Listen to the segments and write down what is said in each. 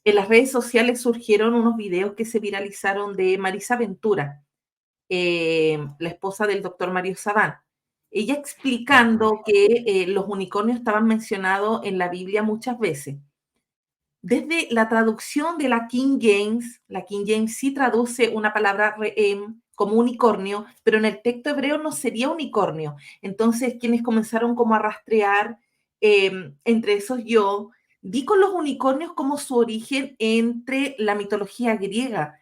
en las redes sociales surgieron unos videos que se viralizaron de Marisa Ventura, la esposa del doctor Mario Sabán. Ella Ajá. explicando que los unicornios estaban mencionados en la Biblia muchas veces. Desde la traducción de la King James sí traduce una palabra como unicornio, pero en el texto hebreo no sería unicornio. Entonces, quienes comenzaron como a rastrear, entre esos yo, di con los unicornios como su origen entre la mitología griega,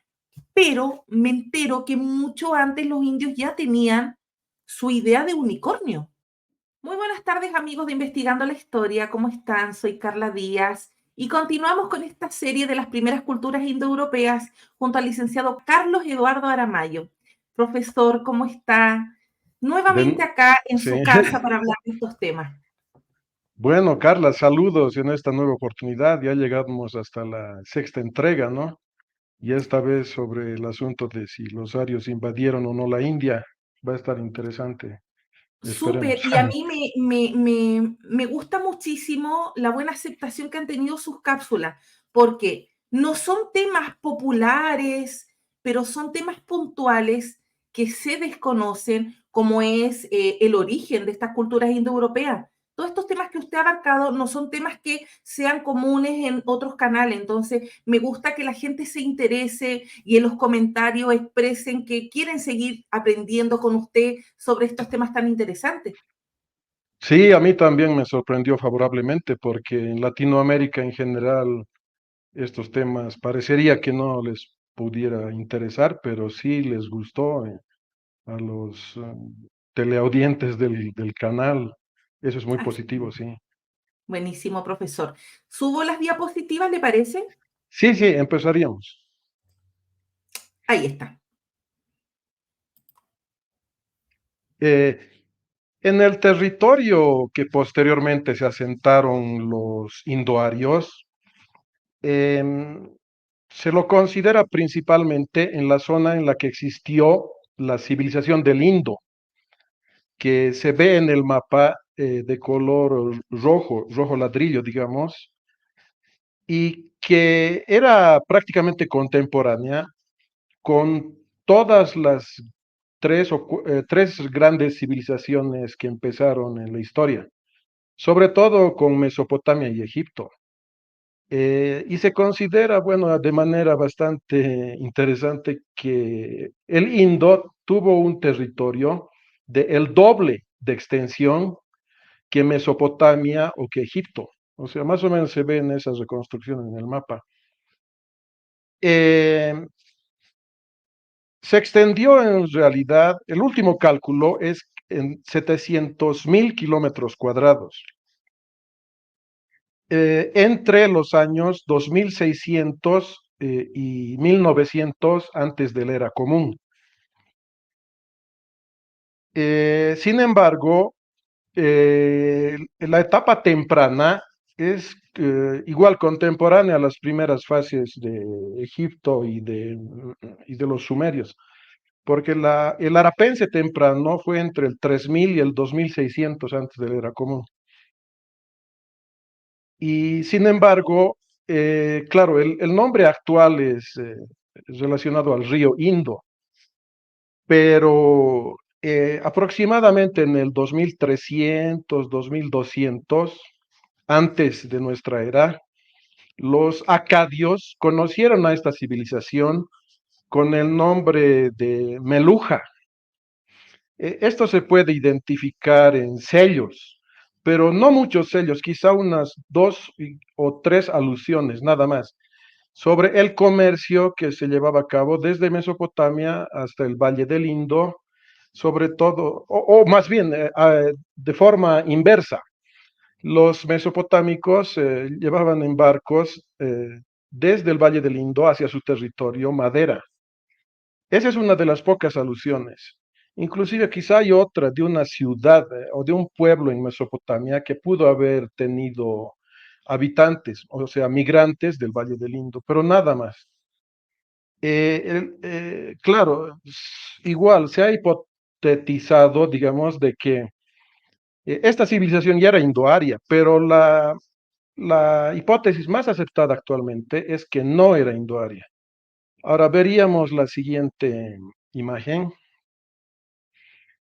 pero me entero que mucho antes los indios ya tenían su idea de unicornio. Muy buenas tardes, amigos de Investigando la Historia. ¿Cómo están? Soy Carla Díaz y continuamos con esta serie de las primeras culturas indoeuropeas junto al licenciado Carlos Eduardo Aramayo. Profesor, ¿cómo está? Nuevamente De- acá en sí. su casa para hablar de estos temas. Bueno, Carla, saludos en esta nueva oportunidad. Ya llegamos hasta la sexta entrega, ¿no? Y esta vez sobre el asunto de si los arios invadieron o no la India. Va a estar interesante. Súper, Esperemos. y a mí me gusta muchísimo la buena aceptación que han tenido sus cápsulas, porque no son temas populares, pero son temas puntuales que se desconocen, como es el origen de estas culturas indoeuropeas. Todos estos temas que usted ha abarcado no son temas que sean comunes en otros canales, entonces me gusta que la gente se interese y en los comentarios expresen que quieren seguir aprendiendo con usted sobre estos temas tan interesantes. Sí, a mí también me sorprendió favorablemente porque en Latinoamérica en general estos temas parecería que no les pudiera interesar, pero sí les gustó a los teleaudientes del canal. Eso es muy Ah, positivo, sí. buenísimo, profesor. ¿Subo las diapositivas, le parece? Sí, sí, empezaríamos. Ahí está. Eh, en el territorio que posteriormente se asentaron los indoarios, em, se lo considera principalmente en la zona en la que existió la civilización del Indo, que se ve en el mapa de color rojo, rojo ladrillo, digamos, y que era prácticamente contemporánea con todas las tres grandes civilizaciones que empezaron en la historia, sobre todo con Mesopotamia y Egipto. Y se considera, bueno, de manera bastante interesante que el Indo tuvo un territorio de el doble de extensión que Mesopotamia o que Egipto. O sea, más o menos se ven esas reconstrucciones en el mapa. Eh, Se extendió en realidad, el último cálculo es en 700.000 kilómetros cuadrados, entre los años 2600 y 1900 antes de la era común. Sin embargo, la etapa temprana es igual contemporánea a las primeras fases de Egipto y de los sumerios. Porque el arapense temprano fue entre el 3000 y el 2600 antes de la era común. Y sin embargo, claro, el nombre actual es relacionado al río Indo, pero aproximadamente en el 2300, 2200, antes de nuestra era, los acadios conocieron a esta civilización con el nombre de Meluja. Esto se puede identificar en sellos, pero no muchos sellos, quizá unas dos o tres alusiones, nada más, sobre el comercio que se llevaba a cabo desde Mesopotamia hasta el Valle del Indo, sobre todo, o más bien de forma inversa. Los mesopotámicos llevaban en barcos desde el Valle del Indo hacia su territorio madera. Esa es una de las pocas alusiones. Inclusive quizá hay otra de una ciudad o de un pueblo en Mesopotamia que pudo haber tenido habitantes, o sea, migrantes del Valle del Indo, pero nada más. Claro, igual se ha hipotetizado, digamos, de que esta civilización ya era indoaria, pero La hipótesis más aceptada actualmente es que no era indoaria. Ahora veríamos la siguiente imagen.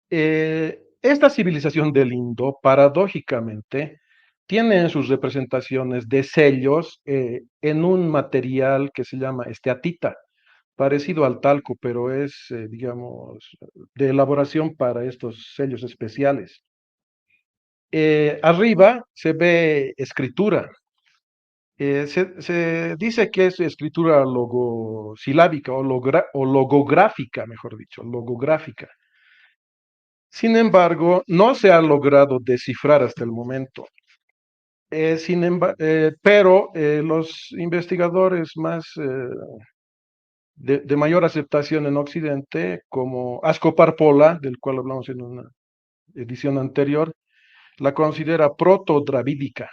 Esta civilización del Indo, paradójicamente, tiene en sus representaciones de sellos en un material que se llama esteatita, parecido al talco, pero es, digamos, de elaboración para estos sellos especiales. Arriba se ve escritura. Se dice que es escritura logosilábica o logográfica, mejor dicho, logográfica. Sin embargo, no se ha logrado descifrar hasta el momento. Pero los investigadores más de mayor aceptación en Occidente, como Ascopar Pola, del cual hablamos en una edición anterior, la considera proto-dravídica.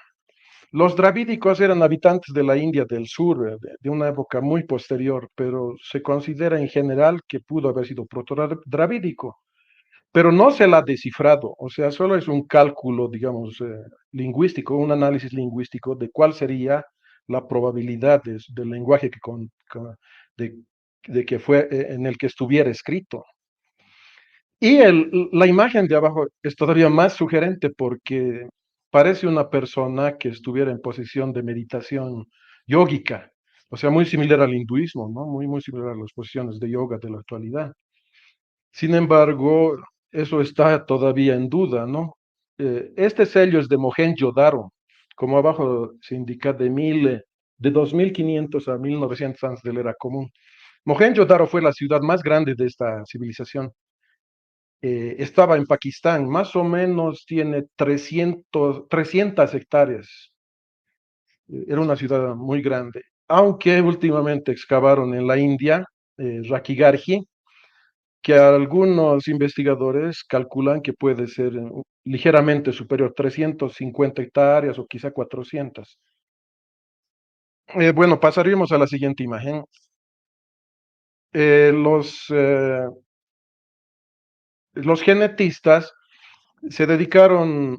Los dravídicos eran habitantes de la India del sur, de una época muy posterior, pero se considera en general que pudo haber sido proto-dravídico, pero no se la ha descifrado, o sea, solo es un cálculo, digamos, lingüístico, un análisis lingüístico de cuál sería la probabilidad del lenguaje de, de que fue en el que estuviera escrito. Y la imagen de abajo es todavía más sugerente porque parece una persona que estuviera en posición de meditación yógica, o sea, muy similar al hinduismo, ¿no? Muy, muy similar a las posiciones de yoga de la actualidad. Sin embargo, eso está todavía en duda, ¿no? Este sello es de Mohenjo-Daro, como abajo se indica, de 2500 a 1900 antes de la era común. Mohenjo-Daro fue la ciudad más grande de esta civilización. Estaba en Pakistán, más o menos tiene 300 hectáreas. Era una ciudad muy grande, aunque últimamente excavaron en la India, Rakigarhi, que algunos investigadores calculan que puede ser ligeramente superior, 350 hectáreas o quizá 400. Bueno, pasaríamos a la siguiente imagen. Los genetistas se dedicaron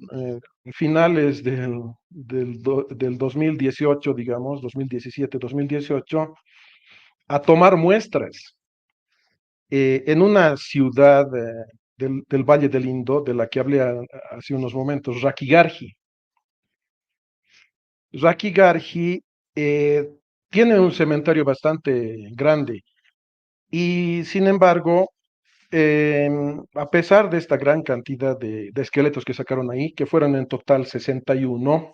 finales del 2018, digamos, 2017, 2018, a tomar muestras en una ciudad del Valle del Indo, de la que hablé hace unos momentos, Rakigarhi. Rakigarhi tiene un cementerio bastante grande y, sin embargo, a pesar de esta gran cantidad de esqueletos que sacaron ahí, que fueron en total 61,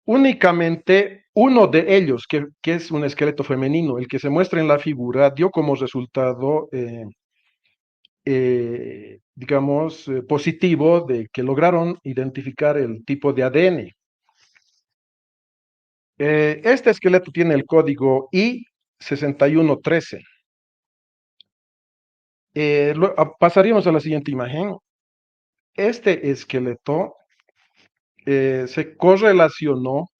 únicamente uno de ellos, que es un esqueleto femenino, el que se muestra en la figura, dio como resultado digamos, positivo de que lograron identificar el tipo de ADN. Este esqueleto tiene el código I6113. Pasaríamos a la siguiente imagen. Este esqueleto se correlacionó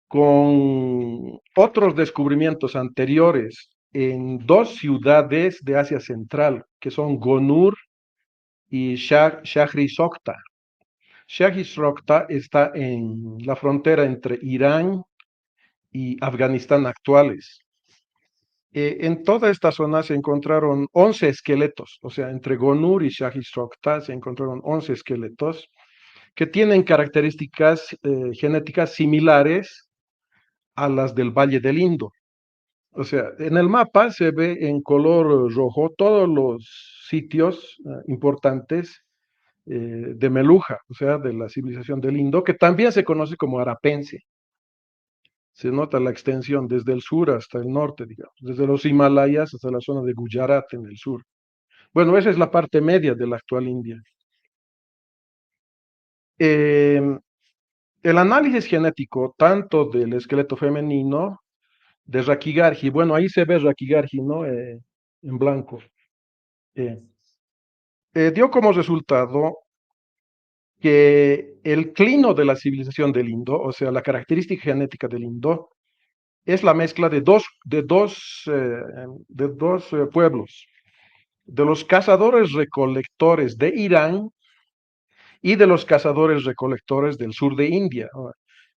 con otros descubrimientos anteriores en dos ciudades de Asia Central, que son Gonur y Shahrisokta. Shahrisokta está en la frontera entre Irán y Afganistán actuales. En toda esta zona se encontraron 11 esqueletos, o sea, entre Gonur y Shahrisokta se encontraron 11 esqueletos que tienen características genéticas similares a las del Valle del Indo. O sea, en el mapa se ve en color rojo todos los sitios importantes de Meluja, o sea, de la civilización del Indo, que también se conoce como Arapense. Se nota la extensión desde el sur hasta el norte, digamos, desde los Himalayas hasta la zona de Gujarat en el sur. Bueno, esa es la parte media de la actual India. Eh, el análisis genético, tanto del esqueleto femenino, de Rakigarhi, bueno, ahí se ve Rakigarhi, ¿no? En blanco. Eh, dio como resultado que el clino de la civilización del Indo, o sea, la característica genética del Indo, es la mezcla de dos pueblos, de los cazadores recolectores de Irán y de los cazadores recolectores del sur de India.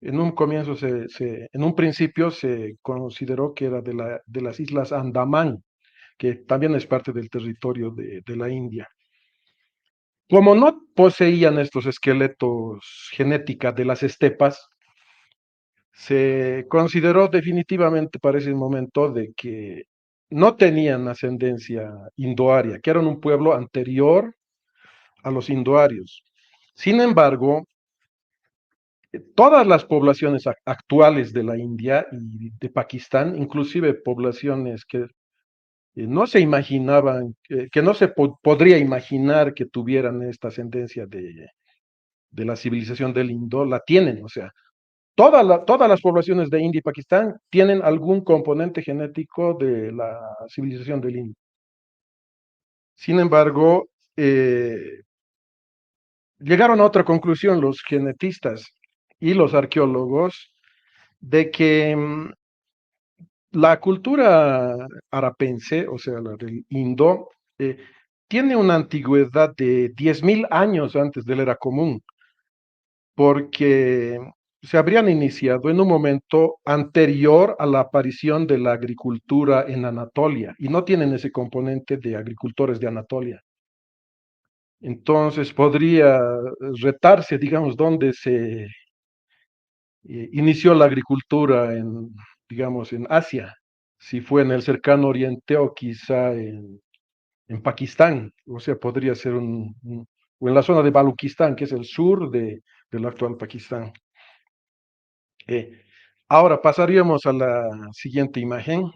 En un comienzo, en un principio se consideró que era de las islas Andamán, que también es parte del territorio de la India. Como no poseían estos esqueletos genética de las estepas, se consideró definitivamente para ese momento de que no tenían ascendencia indoaria, que eran un pueblo anterior a los indoarios. Sin embargo, todas las poblaciones actuales de la India y de Pakistán, inclusive poblaciones que no se imaginaban, que no se podría imaginar que tuvieran esta ascendencia de la civilización del Indo, la tienen. O sea, todas las poblaciones de India y Pakistán tienen algún componente genético de la civilización del Indo. Sin embargo, llegaron a otra conclusión los genetistas y los arqueólogos de que la cultura arapense, o sea, la del Indo, tiene una antigüedad de 10.000 años antes de la era común, porque se habrían iniciado en un momento anterior a la aparición de la agricultura en Anatolia, y no tienen ese componente de agricultores de Anatolia. Entonces podría retarse, digamos, dónde se inició la agricultura digamos, en Asia, si fue en el cercano oriente o quizá en Pakistán, o sea, podría ser o en la zona de Baluchistán, que es el sur del actual Pakistán. Ahora pasaríamos a la siguiente imagen.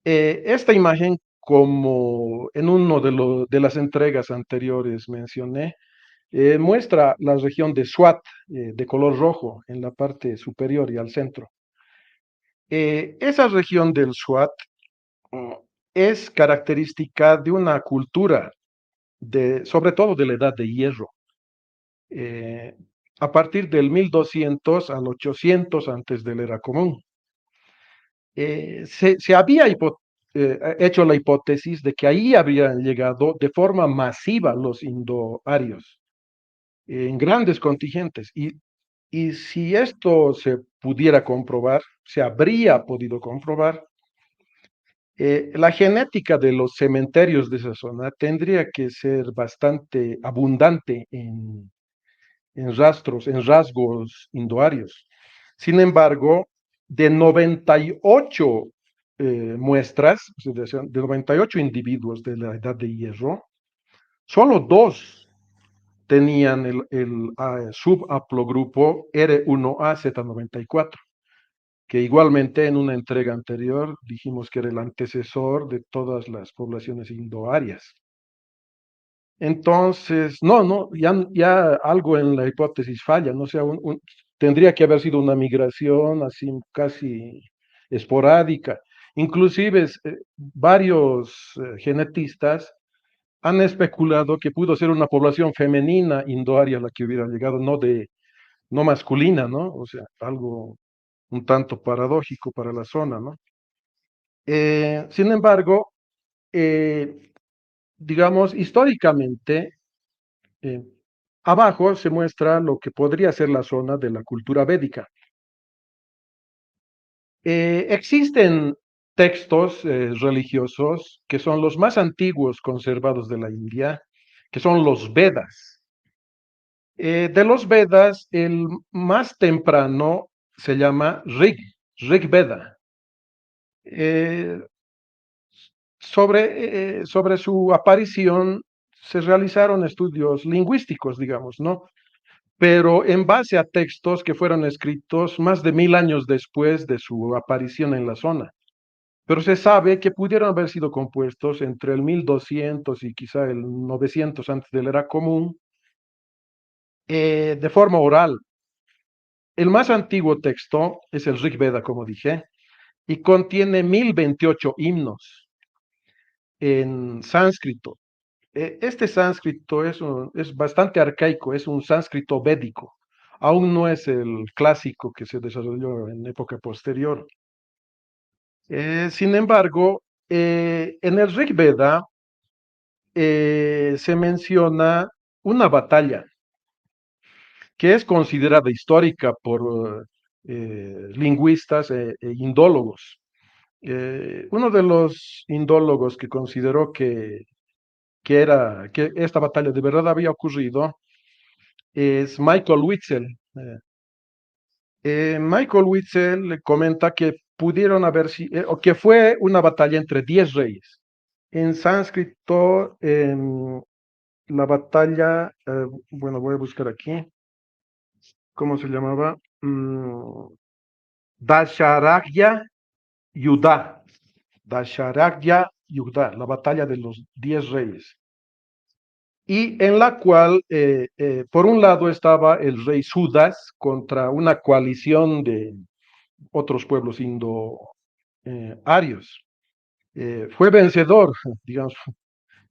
Esta imagen, como en uno de las entregas anteriores mencioné, muestra la región de Swat, de color rojo, en la parte superior y al centro. Esa región del Swat mm, es característica de una cultura, sobre todo de la Edad de Hierro. eh, a partir del 1200 al 800 antes de la era común. Se había hecho la hipótesis de que ahí habrían llegado de forma masiva los indoarios, en grandes contingentes. Y si esto se pudiera comprobar, se habría podido comprobar, la genética de los cementerios de esa zona tendría que ser bastante abundante en rastros, en rasgos indoarios. Sin embargo, de 98 muestras, de 98 individuos de la edad de hierro, solo dos tenían el subhaplogrupo R1A-Z94, que igualmente en una entrega anterior dijimos que era el antecesor de todas las poblaciones indoarias. Entonces, no, ya algo en la hipótesis falla, ¿no? O sea, tendría que haber sido una migración así casi esporádica. Inclusive varios genetistas han especulado que pudo ser una población femenina indoaria la que hubiera llegado, no masculina, ¿no? O sea, algo un tanto paradójico para la zona, ¿no? Sin embargo, digamos, históricamente, eh, abajo se muestra lo que podría ser la zona de la cultura védica. Existen textos religiosos que son los más antiguos conservados de la India, que son los Vedas. De los Vedas, el más temprano se llama Rig Veda. Sobre su aparición se realizaron estudios lingüísticos, digamos, ¿no? Pero en base a textos que fueron escritos más de 1000 años después de su aparición en la zona. Pero se sabe que pudieron haber sido compuestos entre el 1200 y quizá el 900 antes de la era común, de forma oral. El más antiguo texto es el Rig Veda, como dije, y contiene 1028 himnos en sánscrito. Este sánscrito es bastante arcaico, es un sánscrito védico. Aún no es el clásico que se desarrolló en época posterior. Sin embargo, en el Rig Veda se menciona una batalla que es considerada histórica por lingüistas e indólogos. Uno de los indólogos que consideró que esta batalla de verdad había ocurrido es Michael Witzel. Michael Witzel le comenta que pudieron haber sido, o que fue una batalla entre 10 reyes. En sánscrito, la batalla, bueno, voy a buscar aquí, ¿cómo se llamaba? Dasharakya Yudha. Dasharakya Yudha, la batalla de los 10 reyes. Y en la cual, por un lado, estaba el rey Sudas contra una coalición de otros pueblos indo-arios. Fue vencedor, digamos,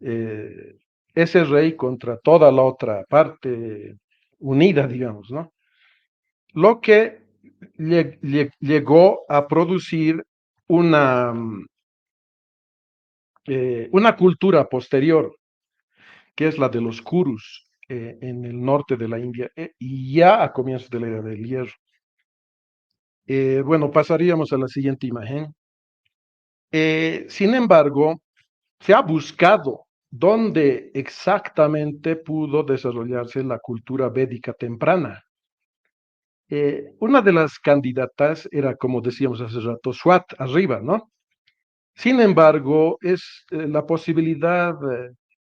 eh, ese rey contra toda la otra parte unida, digamos, ¿no? Lo que llegó a producir una cultura posterior, que es la de los Kurus, en el norte de la India, y ya a comienzos de la era del hierro. Bueno, pasaríamos a la siguiente imagen. Sin embargo, se ha buscado dónde exactamente pudo desarrollarse la cultura védica temprana. Una de las candidatas era, como decíamos hace rato, Swat, arriba, ¿no? Sin embargo, la posibilidad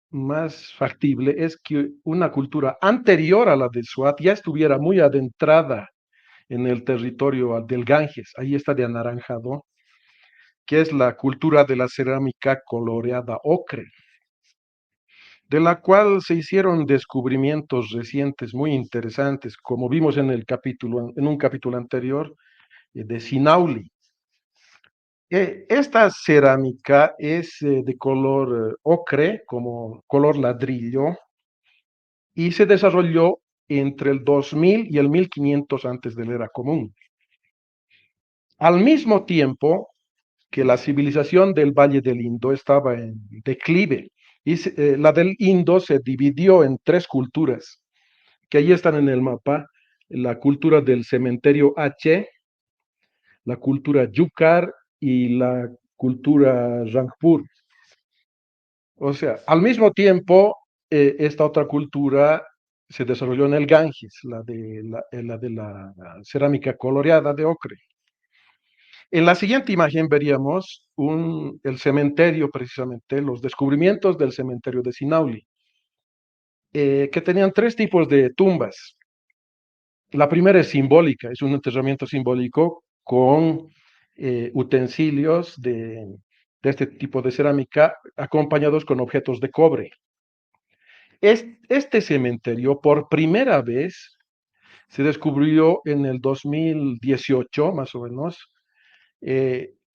más factible es que una cultura anterior a la de Swat ya estuviera muy adentrada en el territorio del Ganges. Ahí está de anaranjado, que es la cultura de la cerámica coloreada ocre, de la cual se hicieron descubrimientos recientes muy interesantes, como vimos en un capítulo anterior, de Sinauli. Esta cerámica es de color ocre, como color ladrillo, y se desarrolló entre el 2000 y el 1500 antes de la era común. Al mismo tiempo que la civilización del Valle del Indo estaba en declive, y la del Indo se dividió en tres culturas, que ahí están en el mapa: la cultura del cementerio H, la cultura Yukar y la cultura Rangpur. O sea, al mismo tiempo, esta otra cultura se desarrolló en el Ganges, la de la cerámica coloreada de ocre. En la siguiente imagen veríamos el cementerio, precisamente, los descubrimientos del cementerio de Sinauli, que tenían tres tipos de tumbas. La primera es simbólica, es un enterramiento simbólico con utensilios de este tipo de cerámica acompañados con objetos de cobre. Este cementerio por primera vez se descubrió en el 2018, más o menos,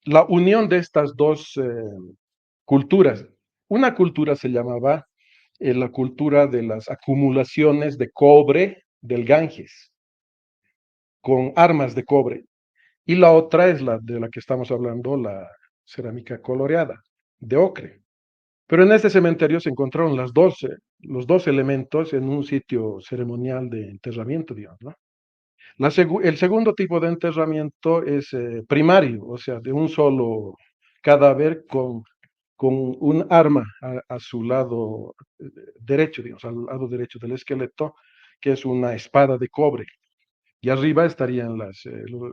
la unión de estas dos culturas. Una cultura se llamaba la cultura de las acumulaciones de cobre del Ganges, con armas de cobre. Y la otra es la de la que estamos hablando, la cerámica coloreada, de ocre. Pero en este cementerio se encontraron los dos elementos en un sitio ceremonial de enterramiento, digamos, ¿no? El segundo tipo de enterramiento es primario, o sea, de un solo cadáver con un arma a su lado derecho, digamos, al lado derecho del esqueleto, que es una espada de cobre. Y arriba estarían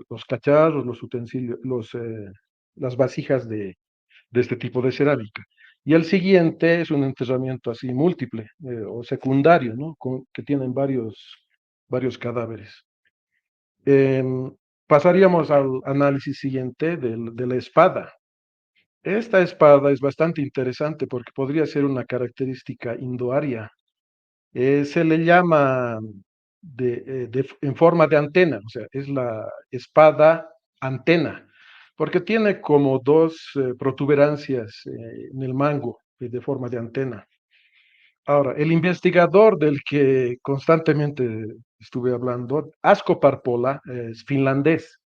los cacharros, los utensilios, las vasijas de este tipo de cerámica. Y el siguiente es un enterramiento así múltiple o secundario, ¿no? Que tienen varios cadáveres. Pasaríamos al análisis siguiente de la espada. Esta espada es bastante interesante porque podría ser una característica indoaria. Se le llama en forma de antena, o sea, es la espada antena, porque tiene como dos protuberancias en el mango de forma de antena. Ahora, el investigador del que constantemente estuve hablando, Asko Parpola, es finlandés,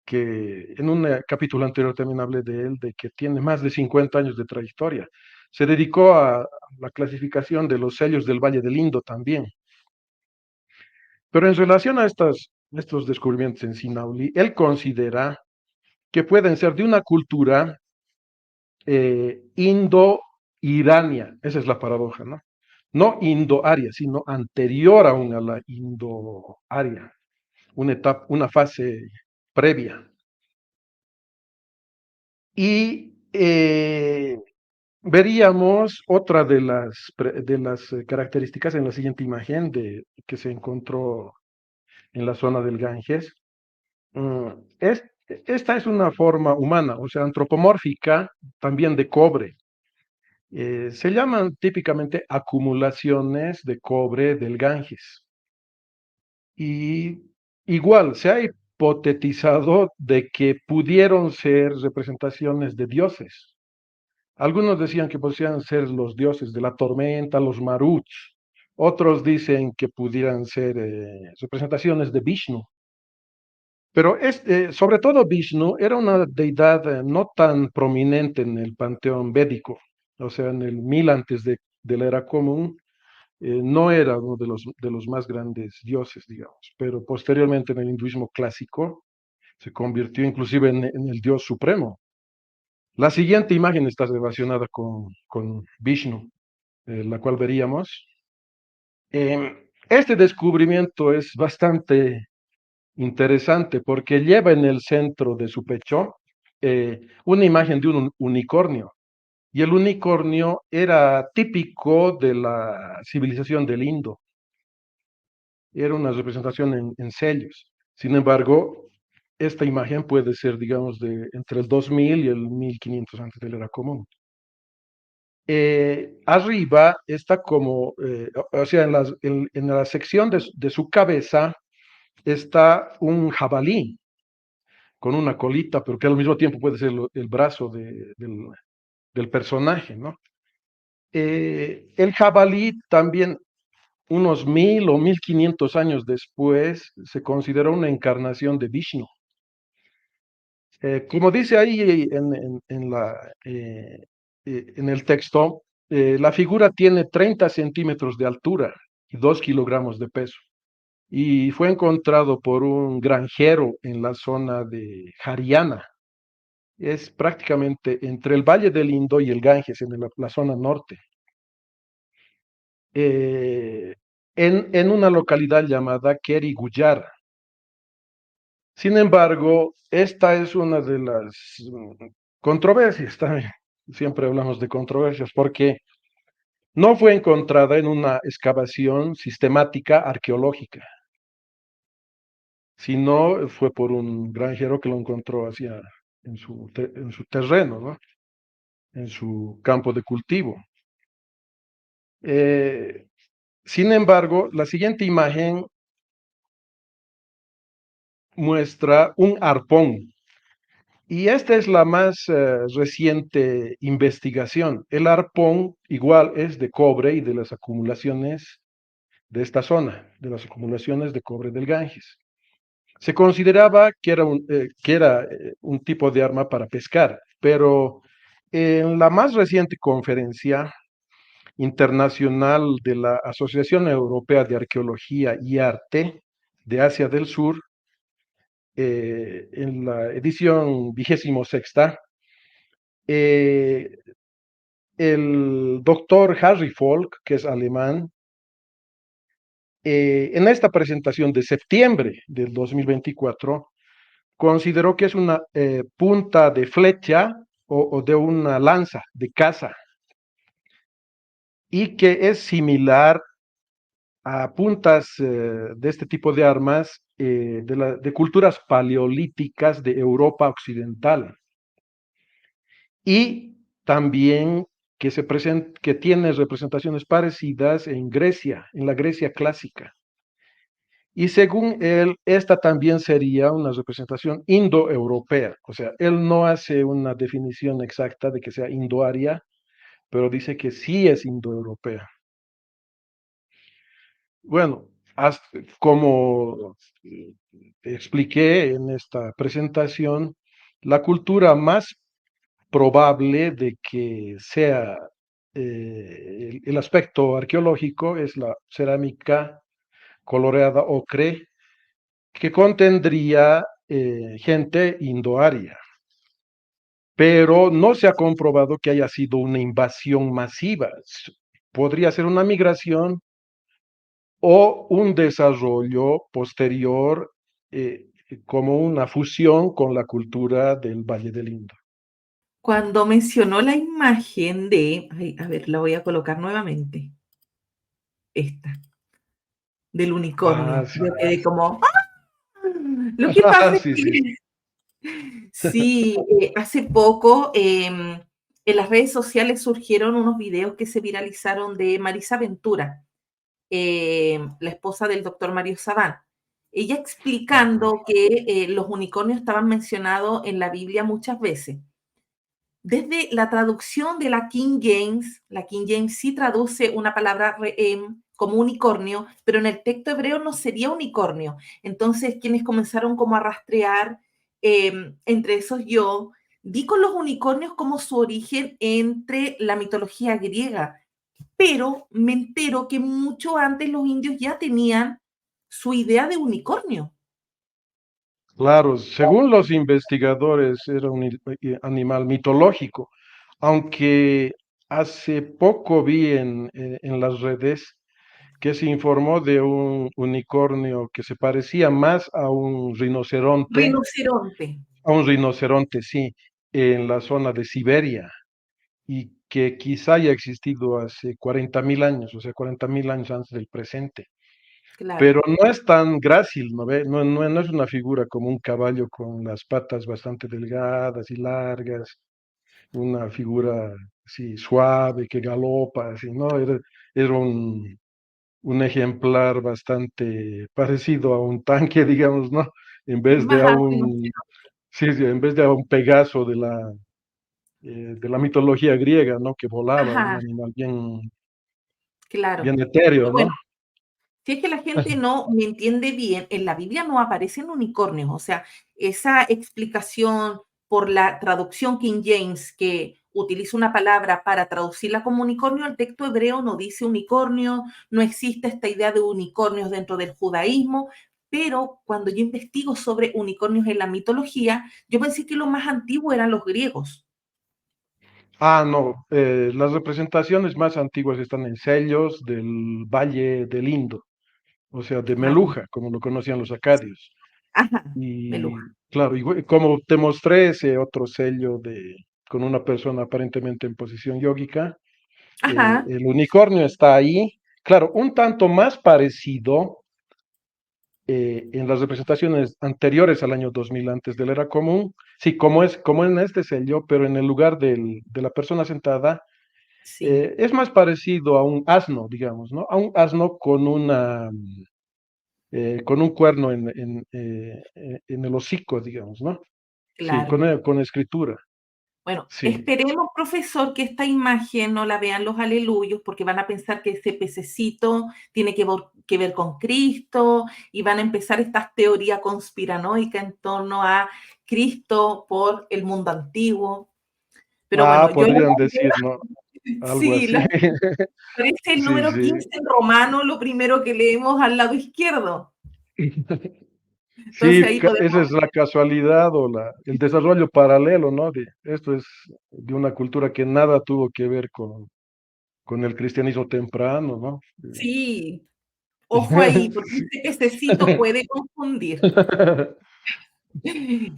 que en un capítulo anterior también hablé de él, de que tiene más de 50 años de trayectoria. Se dedicó a la clasificación de los sellos del Valle del Indo también. Pero en relación a estos descubrimientos en Sinauli, él considera que pueden ser de una cultura indo-irania. Esa es la paradoja, ¿no? No indo-aria, sino anterior aún a la indo-aria, una etapa, una fase previa. Y veríamos otra de las características en la siguiente imagen que se encontró en la zona del Ganges. Mm, es- Esta es una forma humana, o sea, antropomórfica, también de cobre. Se llaman típicamente acumulaciones de cobre del Ganges. Y igual se ha hipotetizado de que pudieron ser representaciones de dioses. Algunos decían que podían ser los dioses de la tormenta, los Maruch. Otros dicen que pudieran ser representaciones de Vishnu. Pero sobre todo Vishnu era una deidad no tan prominente en el panteón védico, o sea, en el 1000 de la era común, no era uno de los más grandes dioses, digamos, pero posteriormente en el hinduismo clásico se convirtió inclusive en el dios supremo. La siguiente imagen está relacionada con Vishnu, la cual veríamos. Este descubrimiento es bastante interesante porque lleva en el centro de su pecho una imagen de un unicornio. Y el unicornio era típico de la civilización del Indo. Era una representación en sellos. Sin embargo, esta imagen puede ser, digamos, de entre el 2000 y el 1500 antes de la era común. Arriba está como, o sea, en la sección de su cabeza está un jabalí con una colita, pero que al mismo tiempo puede ser el brazo del personaje, ¿no? El jabalí también, unos 1000 o 1500 años después, se consideró una encarnación de Vishnu. Como dice ahí en el texto, la figura tiene 30 centímetros de altura y 2 kilogramos de peso. Y fue encontrado por un granjero en la zona de Haryana. Es prácticamente entre el Valle del Indo y el Ganges, en la zona norte, eh, en una localidad llamada Keri Guyar. Sin embargo, esta es una de las controversias también. Siempre hablamos de controversias porque no fue encontrada en una excavación sistemática arqueológica, sino fue por un granjero que lo encontró en su terreno, ¿no? En su campo de cultivo. Eh, Sin embargo, la siguiente imagen muestra un arpón. Y esta es la más reciente investigación. El arpón igual es de cobre y de las acumulaciones de esta zona, de las acumulaciones de cobre del Ganges. Se consideraba que era un tipo de arma para pescar, pero en la más reciente conferencia internacional de la Asociación Europea de Arqueología y Arte de Asia del Sur, en la edición 26ª, eh, el doctor Harry Volk, que es alemán, en esta presentación de septiembre del 2024, consideró que es una punta de flecha o de una lanza de caza y que es similar a puntas de este tipo de armas de culturas paleolíticas de Europa occidental. Y también que tiene representaciones parecidas en Grecia, en la Grecia clásica. Y según él, esta también sería una representación indoeuropea. O sea, él no hace una definición exacta de que sea indoaria, pero dice que sí es indoeuropea. Bueno, como expliqué en esta presentación, la cultura más probable de que sea el aspecto arqueológico es la cerámica coloreada ocre que contendría gente indoaria, pero no se ha comprobado que haya sido una invasión masiva. Podría ser una migración o un desarrollo posterior como una fusión con la cultura del Valle del Indo. Cuando mencionó la imagen de, ay, a ver, la voy a colocar nuevamente, esta, del Ah, unicornio. sí. Yo quedé como, ¡ah! Lo que pasa es Sí, sí. que sí, hace poco en las redes sociales surgieron unos videos que se viralizaron de Marisa Ventura, la esposa del doctor Mario Sabán. Ella Ajá. explicando que los unicornios estaban mencionados en la Biblia muchas veces. Desde la traducción de la King James sí traduce una palabra como unicornio, pero en el texto hebreo no sería unicornio. Entonces, quienes comenzaron como a rastrear, entre esos yo, di con los unicornios como su origen entre la mitología griega, pero me entero que mucho antes los indios ya tenían su idea de unicornio. Claro, según los investigadores era un animal mitológico, aunque hace poco vi en las redes que se informó de un unicornio que se parecía más Rinoceronte, a un rinoceronte, sí, en la zona de Siberia, y que quizá haya existido hace 40.000 años, o sea, 40.000 años antes del presente. claro, Pero no es tan grácil, ¿no ve? No es una figura como un caballo con las patas bastante delgadas y largas, una figura así suave que galopa, así, ¿no? Era un ejemplar bastante parecido a un tanque, digamos, ¿no? En vez de más a al un, rinoceronte. sí, sí, en vez de a un Pegaso de la mitología griega, ¿no? Que volaba, un Ajá, animal claro. bien etéreo, Bueno, ¿no? si es que la gente no me entiende bien, en la Biblia no aparecen unicornios, o sea, esa explicación por la traducción King James que utiliza una palabra para traducirla como unicornio, el texto hebreo no dice unicornio, no existe esta idea de unicornios dentro del judaísmo, pero cuando yo investigo sobre unicornios en la mitología, yo pensé que lo más antiguo eran los griegos. Ah, no, las representaciones más antiguas están en sellos del Valle del Indo, o sea, de Ah, Meluja, como lo conocían los acadios. ajá, Y Meluja. claro, como te mostré ese otro sello con una persona aparentemente en posición yógica, Ajá, el unicornio está ahí, claro, un tanto más parecido en las representaciones anteriores al año 2000 antes de la era común, sí, como en este sello, pero en el lugar de la persona sentada sí, es más parecido a un asno, digamos, ¿no? A un asno con un cuerno en el hocico, digamos, ¿no? Sí, claro. con escritura, Bueno, sí. esperemos, profesor, que esta imagen no la vean los aleluyos, porque van a pensar que ese pececito tiene que ver con Cristo y van a empezar estas teorías conspiranoicas en torno a Cristo por el mundo antiguo. Pero bueno, Ah, yo la podrían decir, ¿no? Algo sí, así. aparece el Sí, número sí. 15 en romano, lo primero que leemos al lado izquierdo. Entonces Sí, ahí podemos, esa es la casualidad o el desarrollo paralelo, ¿no? Esto es de una cultura que nada tuvo que ver con el cristianismo temprano, ¿no? sí, ojo ahí, porque Sí. este pececito puede confundir.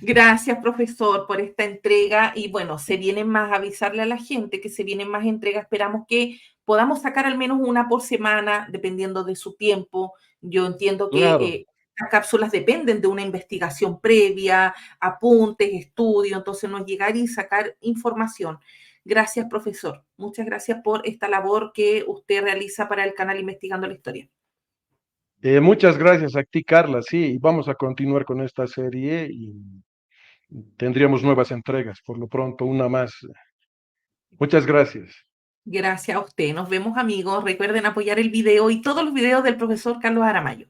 Gracias, profesor, por esta entrega. Y bueno, se vienen más, avisarle a la gente que se vienen más entregas. Esperamos que podamos sacar al menos una por semana, dependiendo de su tiempo. Yo entiendo que Claro. las cápsulas dependen de una investigación previa, apuntes, estudio, entonces no es llegar y sacar información. Gracias, profesor. Muchas gracias por esta labor que usted realiza para el canal Investigando la Historia. Muchas gracias a ti, Carla. Sí, vamos a continuar con esta serie y tendríamos nuevas entregas, por lo pronto, una más. Muchas gracias. Gracias a usted. Nos vemos, amigos. Recuerden apoyar el video y todos los videos del profesor Carlos Aramayo.